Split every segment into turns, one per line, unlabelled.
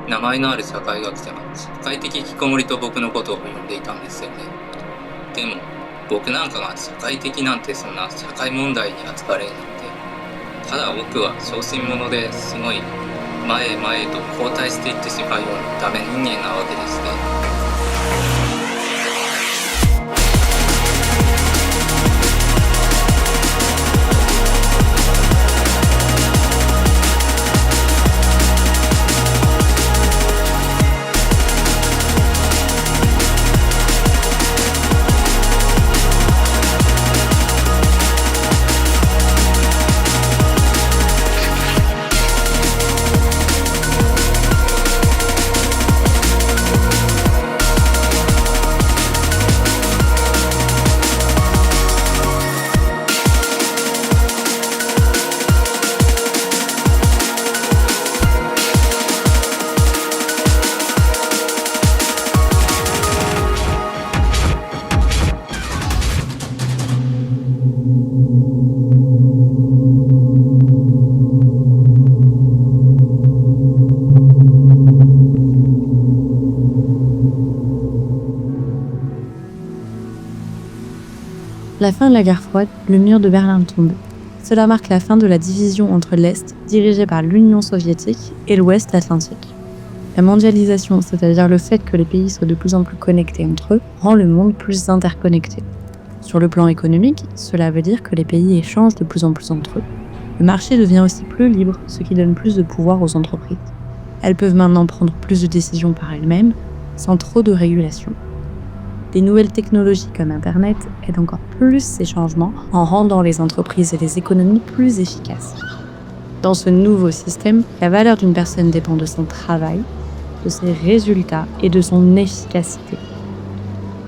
名前のある社会学者が社会的引きこもりと僕のことを呼んでいたんですよね。でも僕なんかが社会的なんてそんな社会問題に扱われるなんて、ただ僕は小心者ですごい前へ前へと後退していってしまうようなダメ人間なわけでして。
La fin de la guerre froide, le mur de Berlin tombe. Cela marque la fin de la division entre l'Est, dirigée par l'Union soviétique, et l'Ouest atlantique. La mondialisation, c'est-à-dire le fait que les pays soient de plus en plus connectés entre eux, rend le monde plus interconnecté. Sur le plan économique, cela veut dire que les pays échangent de plus en plus entre eux. Le marché devient aussi plus libre, ce qui donne plus de pouvoir aux entreprises. Elles peuvent maintenant prendre plus de décisions par elles-mêmes, sans trop de régulation. Des nouvelles technologies comme Internet aident encore plus ces changements en rendant les entreprises et les économies plus efficaces. Dans ce nouveau système, la valeur d'une personne dépend de son travail, de ses résultats et de son efficacité.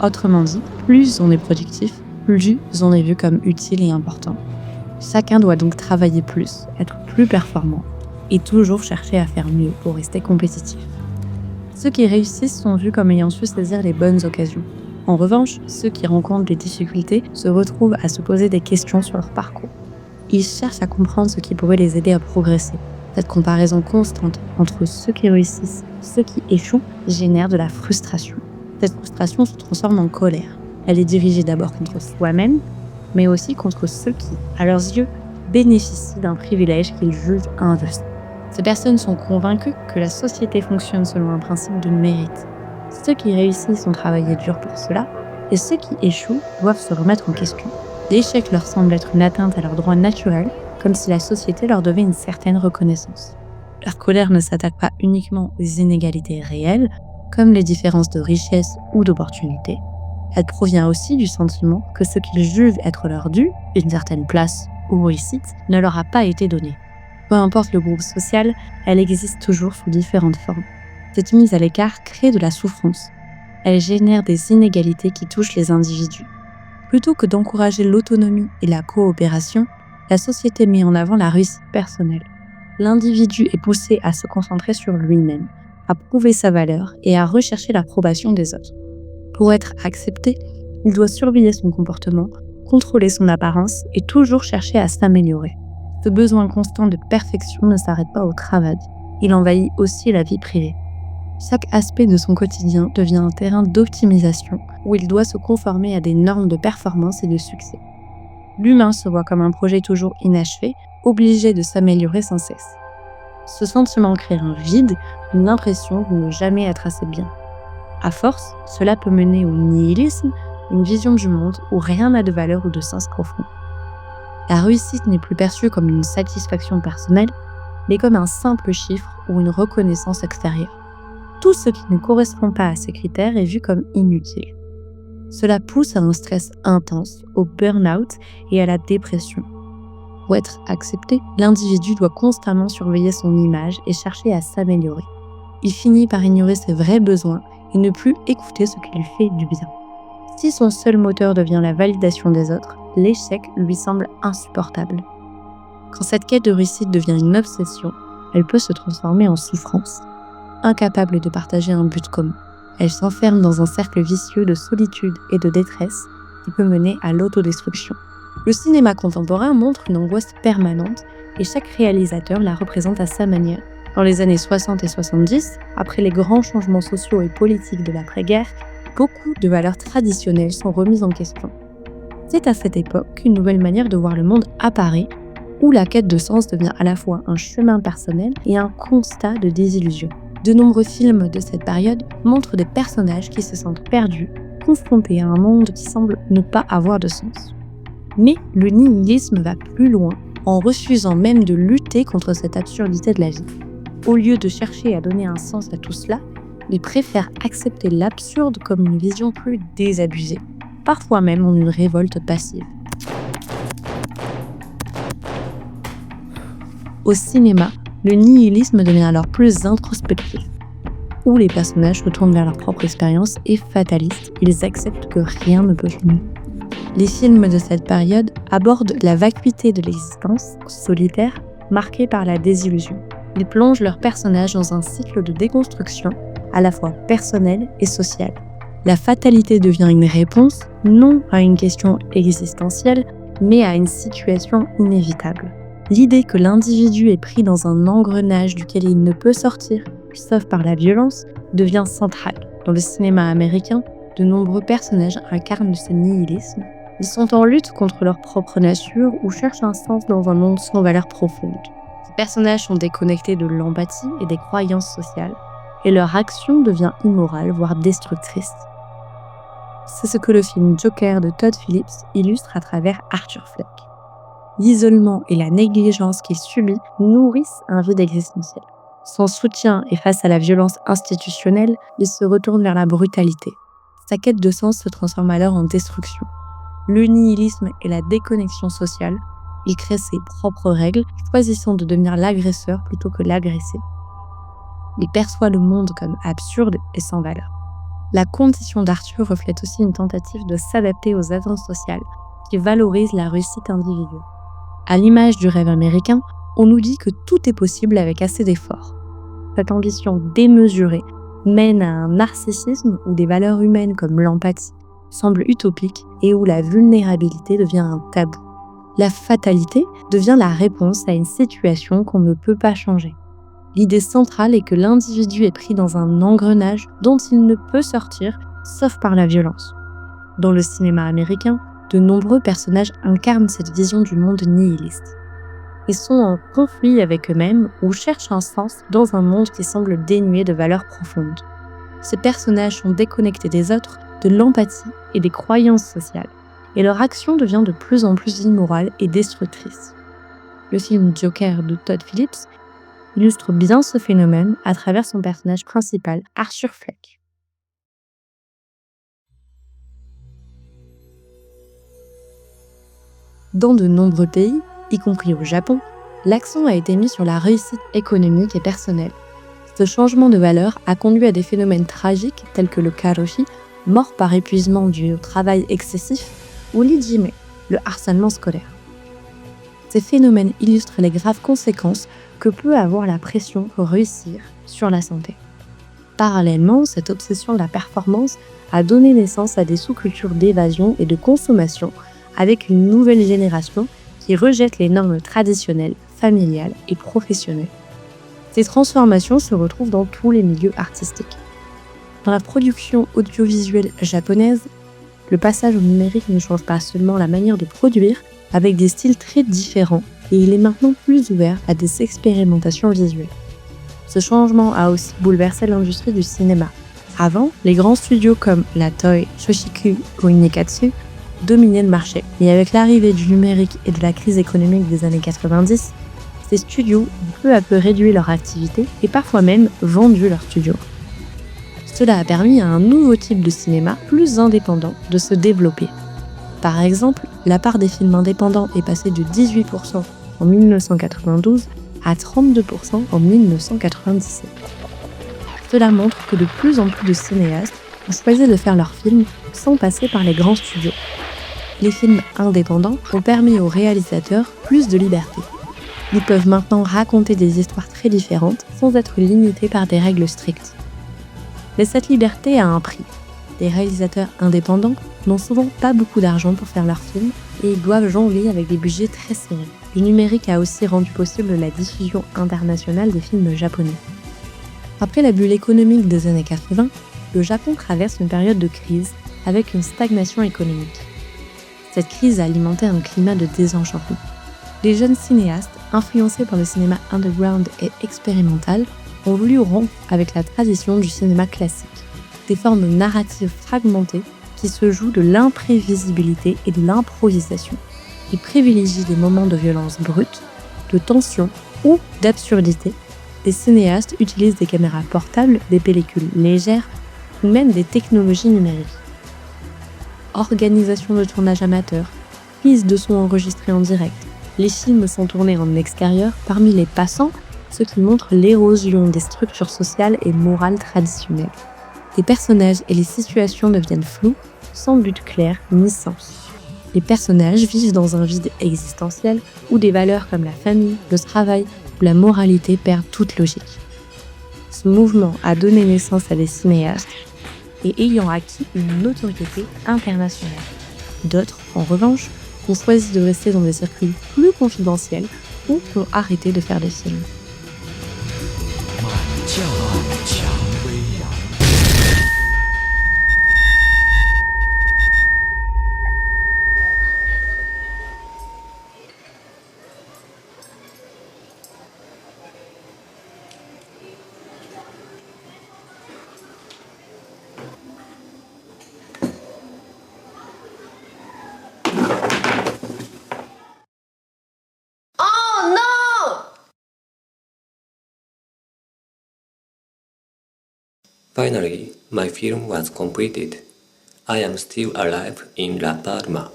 Autrement dit, plus on est productif, plus on est vu comme utile et important. Chacun doit donc travailler plus, être plus performant et toujours chercher à faire mieux pour rester compétitif. Ceux qui réussissent sont vus comme ayant su saisir les bonnes occasions. En revanche, ceux qui rencontrent des difficultés se retrouvent à se poser des questions sur leur parcours. Ils cherchent à comprendre ce qui pourrait les aider à progresser. Cette comparaison constante entre ceux qui réussissent et ceux qui échouent génère de la frustration. Cette frustration se transforme en colère. Elle est dirigée d'abord contre soi-même, mais aussi contre ceux qui, à leurs yeux, bénéficient d'un privilège qu'ils jugent injuste. Ces personnes sont convaincues que la société fonctionne selon un principe de mérite. Ceux qui réussissent ont travaillé dur pour cela, et ceux qui échouent doivent se remettre en question. L'échec leur semble être une atteinte à leurs droits naturels, comme si la société leur devait une certaine reconnaissance. Leur colère ne s'attaque pas uniquement aux inégalités réelles, comme les différences de richesse ou d'opportunités. Elle provient aussi du sentiment que ce qu'ils jugent être leur dû, une certaine place ou réussite, ne leur a pas été donné. Peu importe le groupe social, elle existe toujours sous différentes formes. Cette mise à l'écart crée de la souffrance. Elle génère des inégalités qui touchent les individus. Plutôt que d'encourager l'autonomie et la coopération, la société met en avant la réussite personnelle. L'individu est poussé à se concentrer sur lui-même, à prouver sa valeur et à rechercher l'approbation des autres. Pour être accepté, il doit surveiller son comportement, contrôler son apparence et toujours chercher à s'améliorer. Ce besoin constant de perfection ne s'arrête pas au travail, il envahit aussi la vie privée. Chaque aspect de son quotidien devient un terrain d'optimisation où il doit se conformer à des normes de performance et de succès. L'humain se voit comme un projet toujours inachevé, obligé de s'améliorer sans cesse. Ce sentiment crée un vide, une impression de ne jamais être assez bien. À force, cela peut mener au nihilisme, une vision du monde où rien n'a de valeur ou de sens profond. La réussite n'est plus perçue comme une satisfaction personnelle, mais comme un simple chiffre ou une reconnaissance extérieure. Tout ce qui ne correspond pas à ces critères est vu comme inutile. Cela pousse à un stress intense, au burn-out et à la dépression. Pour être accepté, l'individu doit constamment surveiller son image et chercher à s'améliorer. Il finit par ignorer ses vrais besoins et ne plus écouter ce qui lui fait du bien. Si son seul moteur devient la validation des autres, l'échec lui semble insupportable. Quand cette quête de réussite devient une obsession, elle peut se transformer en souffrance. Incapable de partager un but commun, elle s'enferme dans un cercle vicieux de solitude et de détresse qui peut mener à l'autodestruction. Le cinéma contemporain montre une angoisse permanente et chaque réalisateur la représente à sa manière, Dans les années 60 et 70, après les grands changements sociaux et politiques de l'après-guerre, beaucoup de valeurs traditionnelles sont remises en question. C'est à cette époque qu'une nouvelle manière de voir le monde apparaît, où la quête de sens devient à la fois un chemin personnel et un constat de désillusion. De nombreux films de cette période montrent des personnages qui se sentent perdus, confrontés à un monde qui semble ne pas avoir de sens. Mais le nihilisme va plus loin, en refusant même de lutter contre cette absurdité de la vie. Au lieu de chercher à donner un sens à tout cela, il préfère accepter l'absurde comme une vision plus désabusée, parfois même en une révolte passive. Au cinéma, le nihilisme devient alors plus introspectif, où les personnages se tournent vers leur propre expérience et fatalistes, ils acceptent que rien ne peut changer. Les films de cette période abordent la vacuité de l'existence solitaire marquée par la désillusion. Ils plongent leurs personnages dans un cycle de déconstruction à la fois personnelle et sociale. La fatalité devient une réponse non à une question existentielle, mais à une situation inévitable. L'idée que l'individu est pris dans un engrenage duquel il ne peut sortir, sauf par la violence, devient centrale. Dans le cinéma américain, de nombreux personnages incarnent ce nihilisme. Ils sont en lutte contre leur propre nature ou cherchent un sens dans un monde sans valeur profonde. Ces personnages sont déconnectés de l'empathie et des croyances sociales, et leur action devient immorale, voire destructrice. C'est ce que le film Joker de Todd Phillips illustre à travers Arthur Fleck. L'isolement et la négligence qu'il subit nourrissent un vide existentiel. Sans soutien et face à la violence institutionnelle, il se retourne vers la brutalité. Sa quête de sens se transforme alors en destruction. Le nihilisme et la déconnexion sociale, il crée ses propres règles, choisissant de devenir l'agresseur plutôt que l'agressé. Il perçoit le monde comme absurde et sans valeur. La condition d'Arthur reflète aussi une tentative de s'adapter aux attentes sociales qui valorisent la réussite individuelle. À l'image du rêve américain, on nous dit que tout est possible avec assez d'efforts. Cette ambition démesurée mène à un narcissisme où des valeurs humaines comme l'empathie semblent utopiques et où la vulnérabilité devient un tabou. La fatalité devient la réponse à une situation qu'on ne peut pas changer. L'idée centrale est que l'individu est pris dans un engrenage dont il ne peut sortir, sauf par la violence. Dans le cinéma américain, de nombreux personnages incarnent cette vision du monde nihiliste. Ils sont en conflit avec eux-mêmes ou cherchent un sens dans un monde qui semble dénué de valeurs profondes. Ces personnages sont déconnectés des autres, de l'empathie et des croyances sociales, et leur action devient de plus en plus immorale et destructrice. Le film Joker de Todd Phillips illustre bien ce phénomène à travers son personnage principal, Arthur Fleck. Dans de nombreux pays, y compris au Japon, l'accent a été mis sur la réussite économique et personnelle. Ce changement de valeur a conduit à des phénomènes tragiques tels que le karoshi, mort par épuisement dû au travail excessif, ou l'ijime, le harcèlement scolaire. Ces phénomènes illustrent les graves conséquences que peut avoir la pression pour réussir sur la santé. Parallèlement, cette obsession de la performance a donné naissance à des sous-cultures d'évasion et de consommation avec une nouvelle génération qui rejette les normes traditionnelles, familiales et professionnelles. Ces transformations se retrouvent dans tous les milieux artistiques. Dans la production audiovisuelle japonaise, le passage au numérique ne change pas seulement la manière de produire, avec des styles très différents, et il est maintenant plus ouvert à des expérimentations visuelles. Ce changement a aussi bouleversé l'industrie du cinéma. Avant, les grands studios comme la Toei, Shochiku ou Nikatsu dominaient le marché. Et avec l'arrivée du numérique et de la crise économique des années 90, ces studios ont peu à peu réduit leur activité et parfois même vendu leurs studios. Cela a permis à un nouveau type de cinéma plus indépendant de se développer. Par exemple, la part des films indépendants est passée de 18% en 1992 à 32% en 1997. Cela montre que de plus en plus de cinéastes ont choisi de faire leurs films sans passer par les grands studios. Les films indépendants ont permis aux réalisateurs plus de liberté. Ils peuvent maintenant raconter des histoires très différentes sans être limités par des règles strictes. Mais cette liberté a un prix. Les réalisateurs indépendants n'ont souvent pas beaucoup d'argent pour faire leurs films et ils doivent jongler avec des budgets très serrés. Le numérique a aussi rendu possible la diffusion internationale des films japonais. Après la bulle économique des années 80, le Japon traverse une période de crise avec une stagnation économique. Cette crise a alimenté un climat de désenchantement. Les jeunes cinéastes, influencés par le cinéma underground et expérimental, ont voulu rompre avec la tradition du cinéma classique, des formes narratives fragmentées qui se jouent de l'imprévisibilité et de l'improvisation. Ils privilégient des moments de violence brute, de tension ou d'absurdité. Les cinéastes utilisent des caméras portables, des pellicules légères ou même des technologies numériques. Organisation de tournage amateur, prise de son enregistrée en direct. Les films sont tournés en extérieur parmi les passants, ce qui montre l'érosion des structures sociales et morales traditionnelles. Les personnages et les situations deviennent flous, sans but clair ni sens. Les personnages vivent dans un vide existentiel où des valeurs comme la famille, le travail ou la moralité perdent toute logique. Ce mouvement a donné naissance à des cinéastes et ayant acquis une notoriété internationale. D'autres, en revanche, ont choisi de rester dans des circuits plus confidentiels ou ont arrêté de faire des films.
Finally, my film was completed. I am still alive in La Palma.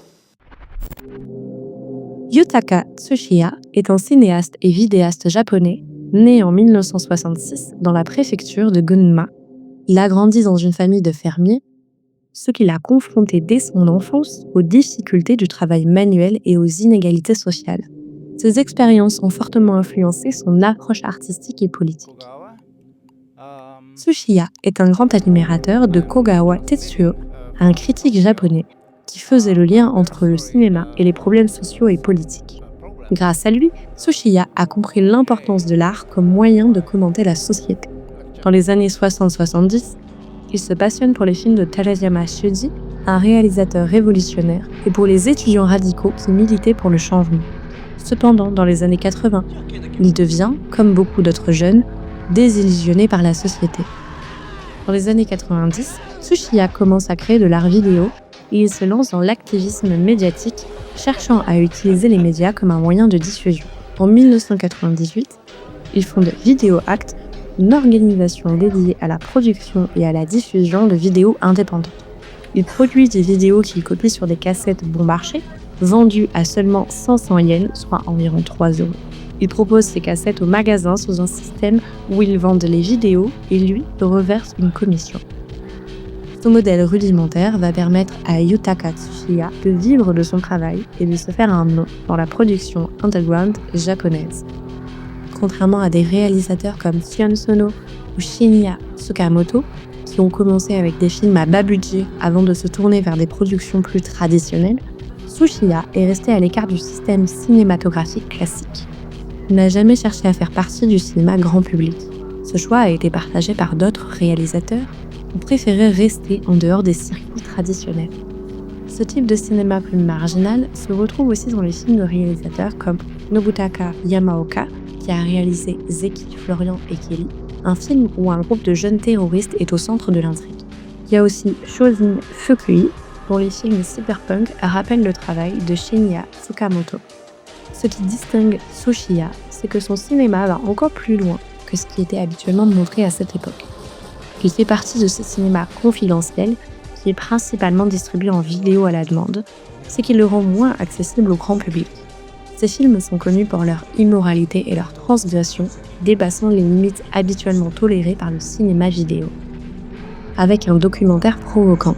Yutaka Tsuchiya est un cinéaste et vidéaste japonais, né en 1966 dans la préfecture de Gunma. Il a grandi dans une famille de fermiers, ce qui l'a confronté dès son enfance aux difficultés du travail manuel et aux inégalités sociales. Ces expériences ont fortement influencé son approche artistique et politique. Tsuchiya est un grand admirateur de Kogawa Tetsuo, un critique japonais qui faisait le lien entre le cinéma et les problèmes sociaux et politiques. Grâce à lui, Tsuchiya a compris l'importance de l'art comme moyen de commenter la société. Dans les années 60-70, il se passionne pour les films de Terayama Shuji, un réalisateur révolutionnaire, et pour les étudiants radicaux qui militaient pour le changement. Cependant, dans les années 80, il devient, comme beaucoup d'autres jeunes, désillusionné par la société. Dans les années 90, Tsuchiya commence à créer de l'art vidéo et il se lance dans l'activisme médiatique, cherchant à utiliser les médias comme un moyen de diffusion. En 1998, il fonde Video Act, une organisation dédiée à la production et à la diffusion de vidéos indépendantes. Il produit des vidéos qu'il copie sur des cassettes bon marché, vendues à seulement 500 yens, soit environ 3 €. Il propose ses cassettes aux magasins sous un système où ils vendent les vidéos et lui reverse une commission. Ce modèle rudimentaire va permettre à Yutaka Tsuchiya de vivre de son travail et de se faire un nom dans la production underground japonaise. Contrairement à des réalisateurs comme Sion Sono ou Shinya Tsukamoto, qui ont commencé avec des films à bas budget avant de se tourner vers des productions plus traditionnelles, Tsuchiya est resté à l'écart du système cinématographique classique. Il n'a jamais cherché à faire partie du cinéma grand public. Ce choix a été partagé par d'autres réalisateurs qui préféraient rester en dehors des circuits traditionnels. Ce type de cinéma plus marginal se retrouve aussi dans les films de réalisateurs comme Nobutaka Yamaoka, qui a réalisé Zeki, Florian et Kelly, un film où un groupe de jeunes terroristes est au centre de l'intrigue. Il y a aussi Shojin Fukui, dont les films cyberpunk rappellent le travail de Shinya Tsukamoto. Ce qui distingue Tsuchiya, c'est que son cinéma va encore plus loin que ce qui était habituellement montré à cette époque. Il fait partie de ce cinéma confidentiel qui est principalement distribué en vidéo à la demande, ce qui le rend moins accessible au grand public. Ces films sont connus pour leur immoralité et leur transgression, dépassant les limites habituellement tolérées par le cinéma vidéo. Avec un documentaire provoquant.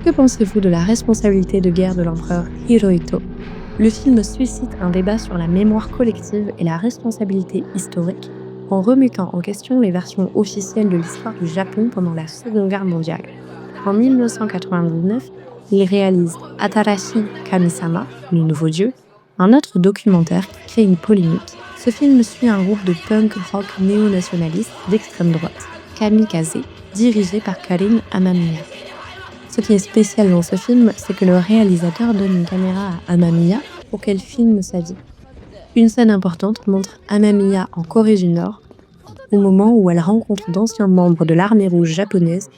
Que pensez-vous de la responsabilité de guerre de l'empereur Hirohito ? Le film suscite un débat sur la mémoire collective et la responsabilité historique en remettant en question les versions officielles de l'histoire du Japon pendant la Seconde Guerre mondiale. En 1999, il réalise Atarashi Kami-sama, le nouveau dieu, un autre documentaire qui crée une polémique. Ce film suit un groupe de punk rock néo-nationaliste d'extrême droite, Kamikaze, dirigé par Karin Amamiya. Ce qui est spécial dans ce film, c'est que le réalisateur donne une caméra à Amamiya pour qu'elle filme sa vie. Une scène importante montre Amamiya en Corée du Nord, au moment où elle rencontre d'anciens membres de l'armée rouge japonaise.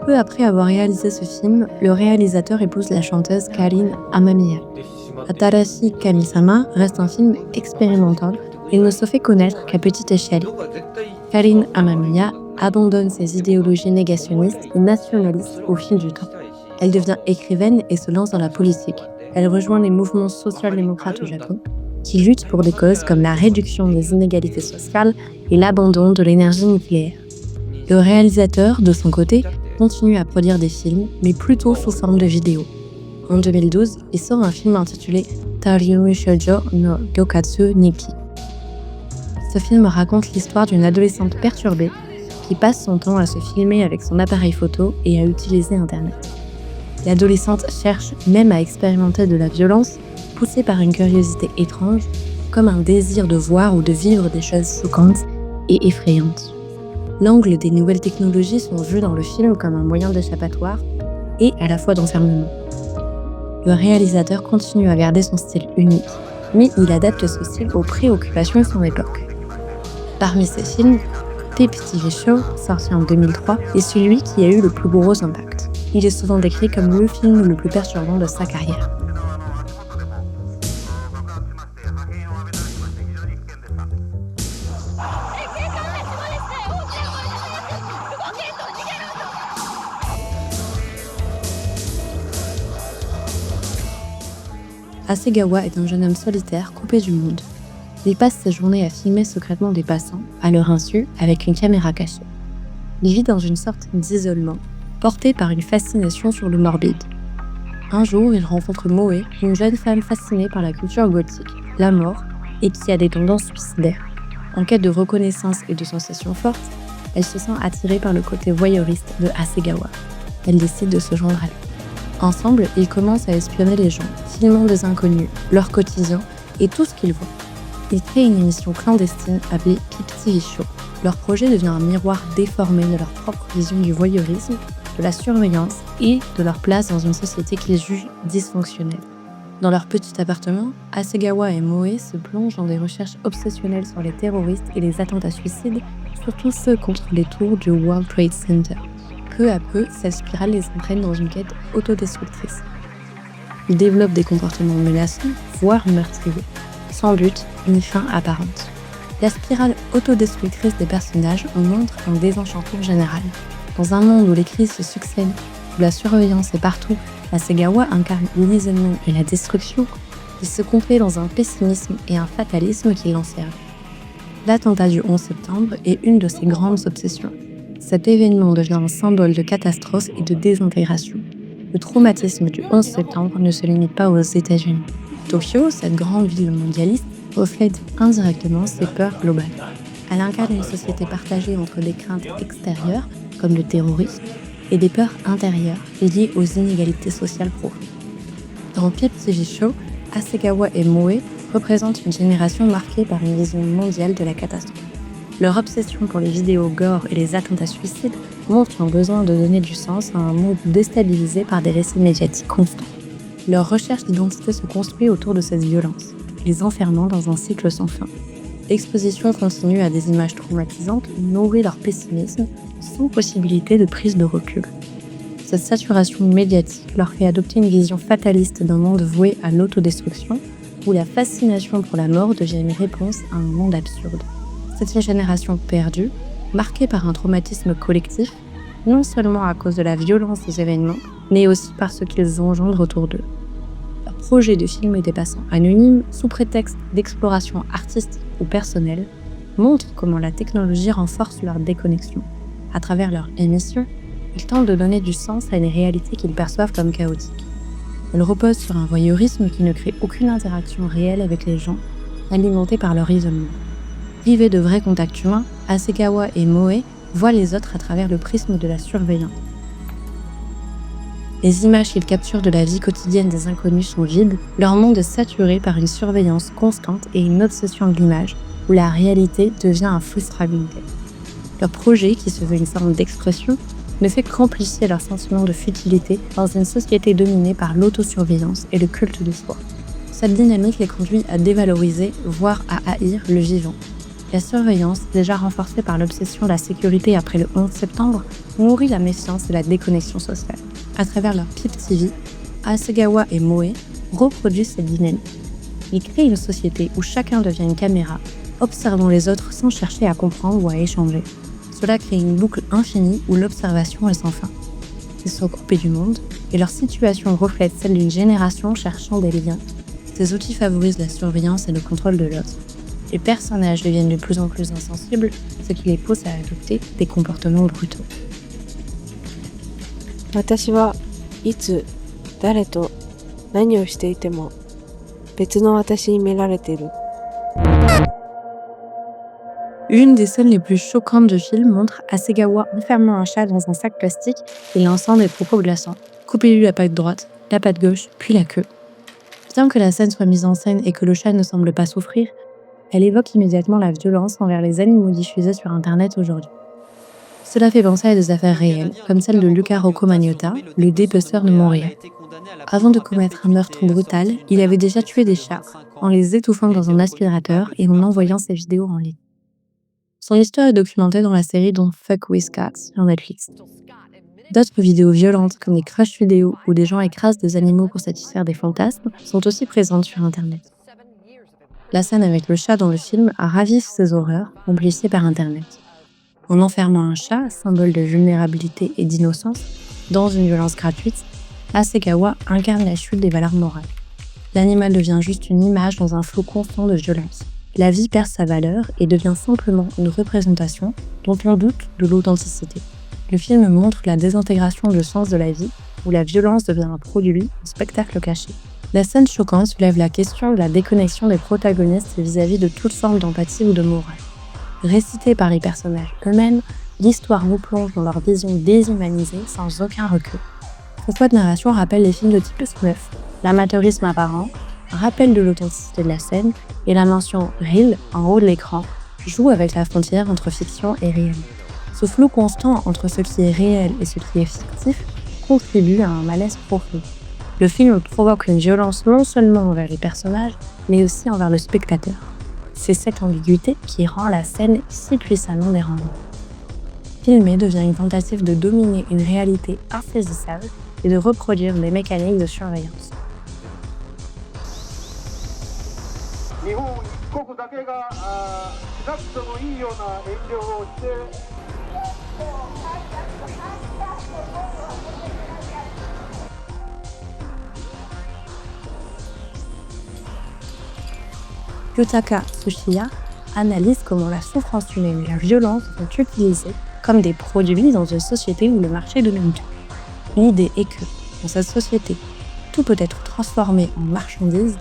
Peu après avoir réalisé ce film, le réalisateur épouse la chanteuse Karin Amamiya. Atarashi Kami-sama reste un film expérimental et ne se fait connaître qu'à petite échelle. Karin Amamiya abandonne ses idéologies négationnistes et nationalistes au fil du temps. Elle devient écrivaine et se lance dans la politique. Elle rejoint les mouvements social-démocrates au Japon, qui luttent pour des causes comme la réduction des inégalités sociales et l'abandon de l'énergie nucléaire. Le réalisateur, de son côté, continue à produire des films, mais plutôt sous forme de vidéos. En 2012, il sort un film intitulé Taryumi Shoujo no Gyokatsu Nikki. Ce film raconte l'histoire d'une adolescente perturbée qui passe son temps à se filmer avec son appareil photo et à utiliser Internet. L'adolescente cherche même à expérimenter de la violence, poussée par une curiosité étrange, comme un désir de voir ou de vivre des choses choquantes et effrayantes. L'angle des nouvelles technologies sont vus dans le film comme un moyen d'échappatoire et à la fois d'enfermement. Le réalisateur continue à garder son style unique, mais il adapte ce style aux préoccupations de son époque. Parmi ces films, Pip TV Show, sorti en 2003, est celui qui a eu le plus gros impact. Il est souvent décrit comme le film le plus perturbant de sa carrière. Hasegawa est un jeune homme solitaire coupé du monde. Il passe ses journées à filmer secrètement des passants, à leur insu, avec une caméra cachée. Il vit dans une sorte d'isolement, porté par une fascination sur le morbide. Un jour, il rencontre Moe, une jeune femme fascinée par la culture gothique, la mort, et qui a des tendances suicidaires. En quête de reconnaissance et de sensations fortes, elle se sent attirée par le côté voyeuriste de Hasegawa. Elle décide de se joindre à lui. Ensemble, ils commencent à espionner les gens, filmant des inconnus, leur quotidien et tout ce qu'ils voient. Ils créent une émission clandestine appelée Pip TV Show. Leur projet devient un miroir déformé de leur propre vision du voyeurisme, de la surveillance et de leur place dans une société qu'ils jugent dysfonctionnelle. Dans leur petit appartement, Hasegawa et Moe se plongent dans des recherches obsessionnelles sur les terroristes et les attentats suicides, surtout ceux contre les tours du World Trade Center. Peu à peu, cette spirale les entraîne dans une quête autodestructrice. Ils développent des comportements menaçants, voire meurtriers, sans but ni fin apparente. La spirale autodestructrice des personnages en montre un désenchantement général. Dans un monde où les crises se succèdent, où la surveillance est partout, Hasegawa incarne l'isolement et la destruction, il se complaît dans un pessimisme et un fatalisme qui l'enferment. L'attentat du 11 septembre est une de ses grandes obsessions. Cet événement devient un symbole de catastrophe et de désintégration. Le traumatisme du 11 septembre ne se limite pas aux États-Unis. Tokyo, cette grande ville mondialiste, reflète indirectement ses peurs globales. Elle incarne une société partagée entre des craintes extérieures, comme le terrorisme, et des peurs intérieures liées aux inégalités sociales profondes. Dans Pip TV Show, Hasegawa et Moe représentent une génération marquée par une vision mondiale de la catastrophe. Leur obsession pour les vidéos gore et les attentats suicides montre un besoin de donner du sens à un monde déstabilisé par des récits médiatiques constants. Leur recherche d'identité se construit autour de cette violence. les enfermant dans un cycle sans fin. L'exposition continue à des images traumatisantes nourrit leur pessimisme sans possibilité de prise de recul. Cette saturation médiatique leur fait adopter une vision fataliste d'un monde voué à l'autodestruction, où la fascination pour la mort devient une réponse à un monde absurde. C'est une génération perdue, marquée par un traumatisme collectif, non seulement à cause de la violence des événements, mais aussi par ce qu'ils engendrent autour d'eux. Leur projet de filmer des passants anonymes, sous prétexte d'exploration artistique ou personnelle, montre comment la technologie renforce leur déconnexion. À travers leur émission, ils tentent de donner du sens à une réalité qu'ils perçoivent comme chaotique. Elle repose sur un voyeurisme qui ne crée aucune interaction réelle avec les gens, alimenté par leur isolement. Privés de vrais contacts humains, Hasegawa et Moe voient les autres à travers le prisme de la surveillance. Les images qu'ils capturent de la vie quotidienne des inconnus sont vides, leur monde est saturé par une surveillance constante et une obsession de l'image, où la réalité devient un flux fragmentaire. Leur projet, qui se veut une forme d'expression, ne fait qu'amplifier leur sentiment de futilité dans une société dominée par l'autosurveillance et le culte de soi. Cette dynamique les conduit à dévaloriser, voire à haïr le vivant. La surveillance, déjà renforcée par l'obsession de la sécurité après le 11 septembre, nourrit la méfiance et la déconnexion sociale. À travers leur Pip TV, Hasegawa et Moe reproduisent cette dynamique. Ils créent une société où chacun devient une caméra, observant les autres sans chercher à comprendre ou à échanger. Cela crée une boucle infinie où l'observation est sans fin. Ils sont coupés du monde, et leur situation reflète celle d'une génération cherchant des liens. Ces outils favorisent la surveillance et le contrôle de l'autre. Les personnages deviennent de plus en plus insensibles, ce qui les pousse à adopter des comportements brutaux.
私はいつ誰と何をしていても別の私に見られている。
Une des scènes les plus choquantes du film montre Hasegawa enfermant un chat dans un sac plastique et lançant des propos glaçants. Coupez-lui la patte droite, la patte gauche, puis la queue. Bien que la scène soit mise en scène et que le chat ne semble pas souffrir, elle évoque immédiatement la violence envers les animaux diffusés sur Internet aujourd'hui. Cela fait penser à des affaires réelles, comme celle de Luca Rocco Magnotta, le dépeceur de Montréal. Avant de commettre un meurtre brutal, il avait déjà tué des chats, en les étouffant dans un aspirateur et en envoyant ses vidéos en ligne. Son histoire est documentée dans la série Don't Fuck With Cats sur Netflix. D'autres vidéos violentes, comme des crash vidéos où des gens écrasent des animaux pour satisfaire des fantasmes, sont aussi présentes sur Internet. La scène avec le chat dans le film ravive ces horreurs, amplifiées par Internet. En enfermant un chat, symbole de vulnérabilité et d'innocence, dans une violence gratuite, Hasegawa incarne la chute des valeurs morales. L'animal devient juste une image dans un flot constant de violence. La vie perd sa valeur et devient simplement une représentation dont on doute de l'authenticité. Le film montre la désintégration du sens de la vie, où la violence devient un produit, un spectacle caché. La scène choquante soulève la question de la déconnexion des protagonistes vis-à-vis de toute forme d'empathie ou de morale. Récitée par les personnages eux-mêmes, l'histoire nous plonge dans leur vision déshumanisée sans aucun recul. Cette voie de narration rappelle les films de type snuff, l'amateurisme apparent, rappel de l'authenticité de la scène et la mention « real » en haut de l'écran joue avec la frontière entre fiction et réel. Ce flou constant entre ce qui est réel et ce qui est fictif contribue à un malaise profond. Le film provoque une violence non seulement envers les personnages, mais aussi envers le spectateur. C'est cette ambiguïté qui rend la scène si puissamment dérangeante. Filmer devient une tentative de dominer une réalité insaisissable et de reproduire des mécaniques de surveillance.
日本一国だけがしなくてもいいような遠慮をして
Yutaka Tsuchiya analyse comment la souffrance humaine et la violence sont utilisées comme des produits dans une société où le marché domine tout. L'idée est que, dans cette société, tout peut être transformé en marchandise,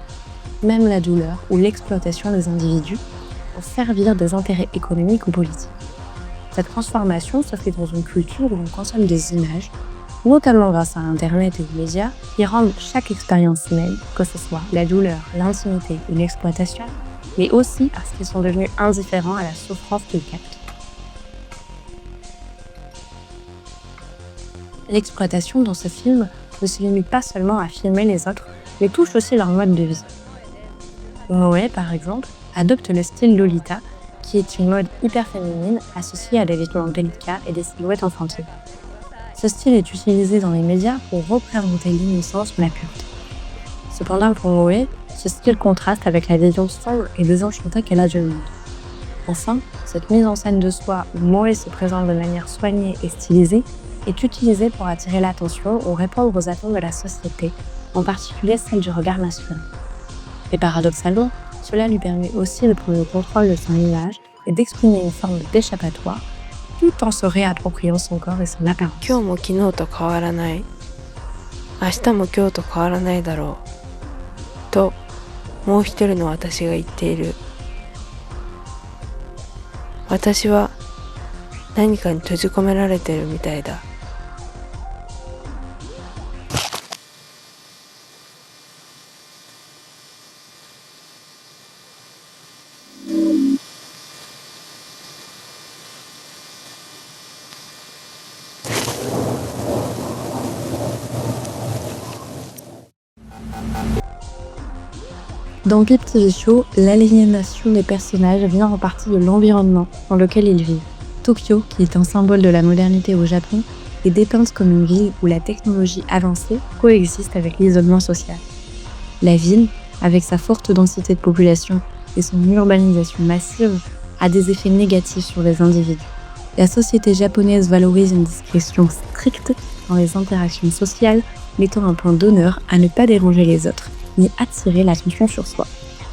même la douleur ou l'exploitation des individus, pour servir des intérêts économiques ou politiques. Cette transformation se fait dans une culture où on consomme des images, notamment grâce à Internet et aux médias, qui rendent chaque expérience humaine, que ce soit la douleur, l'intimité ou l'exploitation, mais aussi parce qu'ils sont devenus indifférents à la souffrance qu'ils captent. L'exploitation dans ce film ne se limite pas seulement à filmer les autres, mais touche aussi leur mode de vie. Moe, par exemple, adopte le style Lolita, qui est une mode hyper féminine associée à des vêtements délicats et des silhouettes enfantines. Ce style est utilisé dans les médias pour représenter l'innocence ou la pureté. Cependant, pour Moe, ce style contraste avec la vision sombre et désenchantée qu'elle a du monde. Enfin, cette mise en scène de soi où Moe se présente de manière soignée et stylisée est utilisée pour attirer l'attention ou répondre aux attentes de la société, en particulier celle du regard masculin. Et paradoxalement, cela lui permet aussi de prendre le contrôle de son image et d'exprimer une forme d'échappatoire, tout en se réappropriant son corps et son apparence.
今日も昨日と変わらない。明日も今日と変わらないだろう。と、もう一人の私が言っている。私は何かに閉じ込められてるみたいだ。
Dans Pip TV Show, l'aliénation des personnages vient en partie de l'environnement dans lequel ils vivent. Tokyo, qui est un symbole de la modernité au Japon, est dépeinte comme une ville où la technologie avancée coexiste avec l'isolement social. La ville, avec sa forte densité de population et son urbanisation massive, a des effets négatifs sur les individus. La société japonaise valorise une discrétion stricte dans les interactions sociales, mettant un point d'honneur à ne pas déranger les autres, ni attirer l'attention sur soi.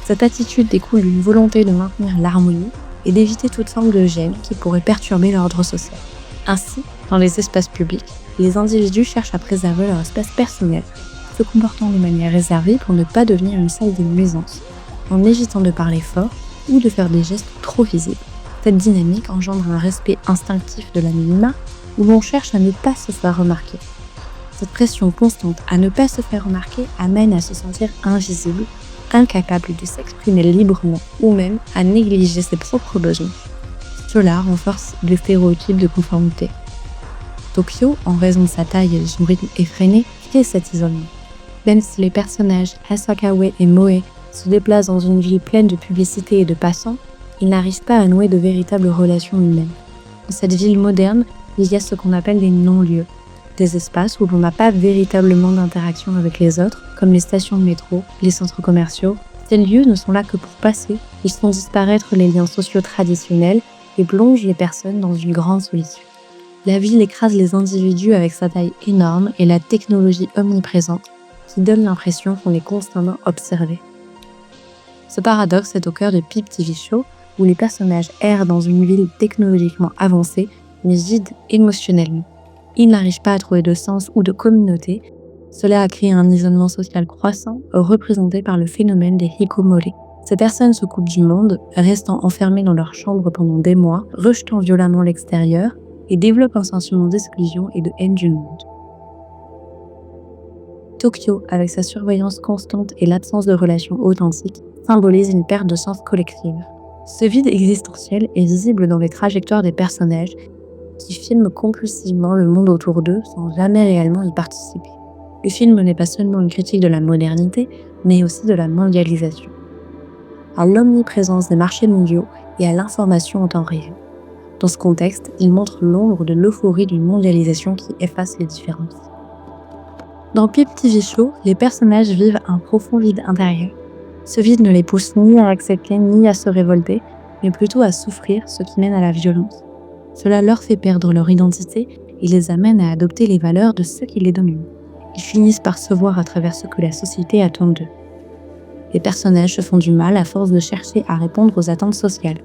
Cette attitude découle d'une volonté de maintenir l'harmonie et d'éviter toute forme de gêne qui pourrait perturber l'ordre social. Ainsi, dans les espaces publics, les individus cherchent à préserver leur espace personnel, se comportant de manière réservée pour ne pas devenir une salle de nuisance, en évitant de parler fort ou de faire des gestes trop visibles. Cette dynamique engendre un respect instinctif de l'anonymat où l'on cherche à ne pas se faire remarquer. Cette pression constante à ne pas se faire remarquer amène à se sentir invisible, incapable de s'exprimer librement ou même à négliger ses propres besoins. Cela renforce les stéréotypes de conformité. Tokyo, en raison de sa taille et de son rythme effréné, crée cet isolement. Même si les personnages Asakawa et Moe se déplacent dans une ville pleine de publicité et de passants, ils n'arrivent pas à nouer de véritables relations humaines. Dans cette ville moderne, il y a ce qu'on appelle des non-lieux, des espaces où l'on n'a pas véritablement d'interaction avec les autres, comme les stations de métro, les centres commerciaux. Ces lieux ne sont là que pour passer, ils font disparaître les liens sociaux traditionnels et plongent les personnes dans une grande solitude. La ville écrase les individus avec sa taille énorme et la technologie omniprésente qui donne l'impression qu'on est constamment observé. Ce paradoxe est au cœur de Pip TV Show, où les personnages errent dans une ville technologiquement avancée, mais vide émotionnellement. Ils n'arrivent pas à trouver de sens ou de communauté. Cela a créé un isolement social croissant, représenté par le phénomène des hikikomori. Ces personnes se coupent du monde, restant enfermées dans leur chambre pendant des mois, rejetant violemment l'extérieur, et développent un sentiment d'exclusion et de haine du monde. Tokyo, avec sa surveillance constante et l'absence de relations authentiques, symbolise une perte de sens collective. Ce vide existentiel est visible dans les trajectoires des personnages qui filment compulsivement le monde autour d'eux sans jamais réellement y participer. Le film n'est pas seulement une critique de la modernité, mais aussi de la mondialisation, à l'omniprésence des marchés mondiaux et à l'information en temps réel. Dans ce contexte, il montre l'ombre de l'euphorie d'une mondialisation qui efface les différences. Dans Pip TV Show, les personnages vivent un profond vide intérieur. Ce vide ne les pousse ni à accepter ni à se révolter, mais plutôt à souffrir, ce qui mène à la violence. Cela leur fait perdre leur identité et les amène à adopter les valeurs de ceux qui les dominent. Ils finissent par se voir à travers ce que la société attend d'eux. Les personnages se font du mal à force de chercher à répondre aux attentes sociales.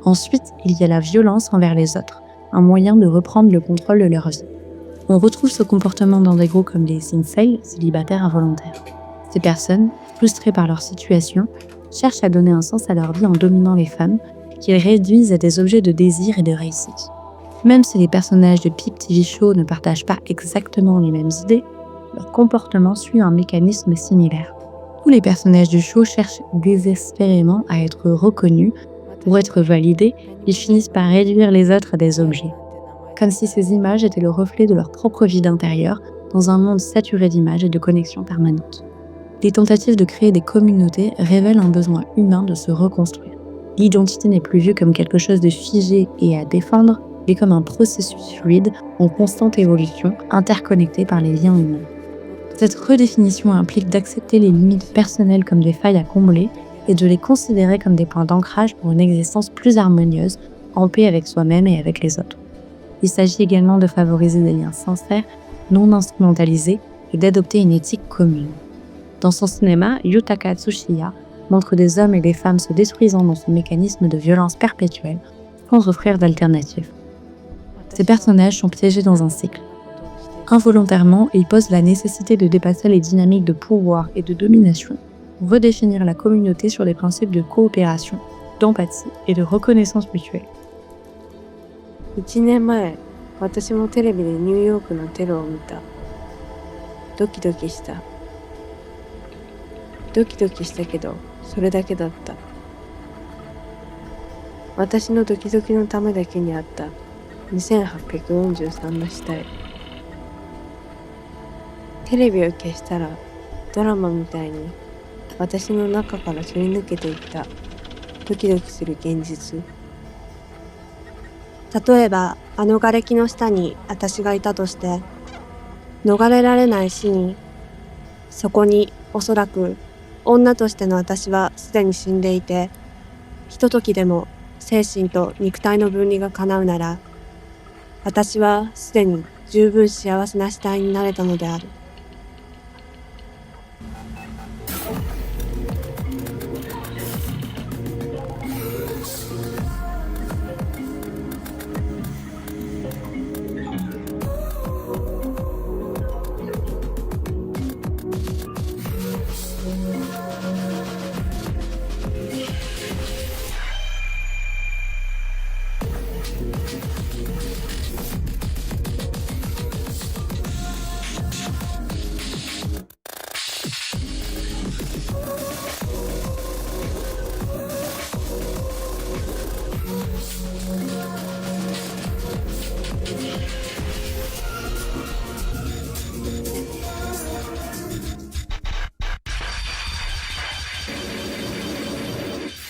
Ensuite, il y a la violence envers les autres, un moyen de reprendre le contrôle de leur vie. On retrouve ce comportement dans des groupes comme les incels, célibataires involontaires. Ces personnes, frustrées par leur situation, cherchent à donner un sens à leur vie en dominant les femmes, qu'ils réduisent à des objets de désir et de réussite. Même si les personnages de Pip TV Show ne partagent pas exactement les mêmes idées, leur comportement suit un mécanisme similaire. Tous les personnages du show cherchent désespérément à être reconnus. Pour être validés, ils finissent par réduire les autres à des objets, comme si ces images étaient le reflet de leur propre vide intérieur dans un monde saturé d'images et de connexions permanentes. Les tentatives de créer des communautés révèlent un besoin humain de se reconstruire. L'identité n'est plus vue comme quelque chose de figé et à défendre, mais comme un processus fluide en constante évolution, interconnecté par les liens humains. Cette redéfinition implique d'accepter les limites personnelles comme des failles à combler et de les considérer comme des points d'ancrage pour une existence plus harmonieuse, en paix avec soi-même et avec les autres. Il s'agit également de favoriser des liens sincères, non instrumentalisés et d'adopter une éthique commune. Dans son cinéma, Yutaka Tsuchiya montre des hommes et des femmes se détruisant dans ce mécanisme de violence perpétuelle sans offrir d'alternative. Ces personnages sont piégés dans un cycle. Involontairement, ils posent la nécessité de dépasser les dynamiques de pouvoir et de domination pour redéfinir la communauté sur des principes de coopération, d'empathie et de reconnaissance mutuelle.
1年前、私もテレビでニューヨークのテロを見た。ドキドキした。ドキドキしたけど、それだけだった。私のドキドキのためだけにあった2843の死体。テレビを消したら、ドラマみたいに私の中からすり抜けていったドキドキする現実。
例えば、あの瓦礫の下に私がいたとして、逃れられないシーン。そこにおそらく女としての私はすでに死んでいて、ひとときでも精神と肉体の分離が叶うなら、私はすでに十分幸せな死体になれたのである。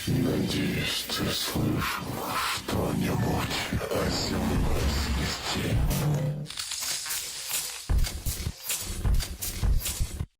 Надеюсь, ты слышал что-нибудь о земной звезде.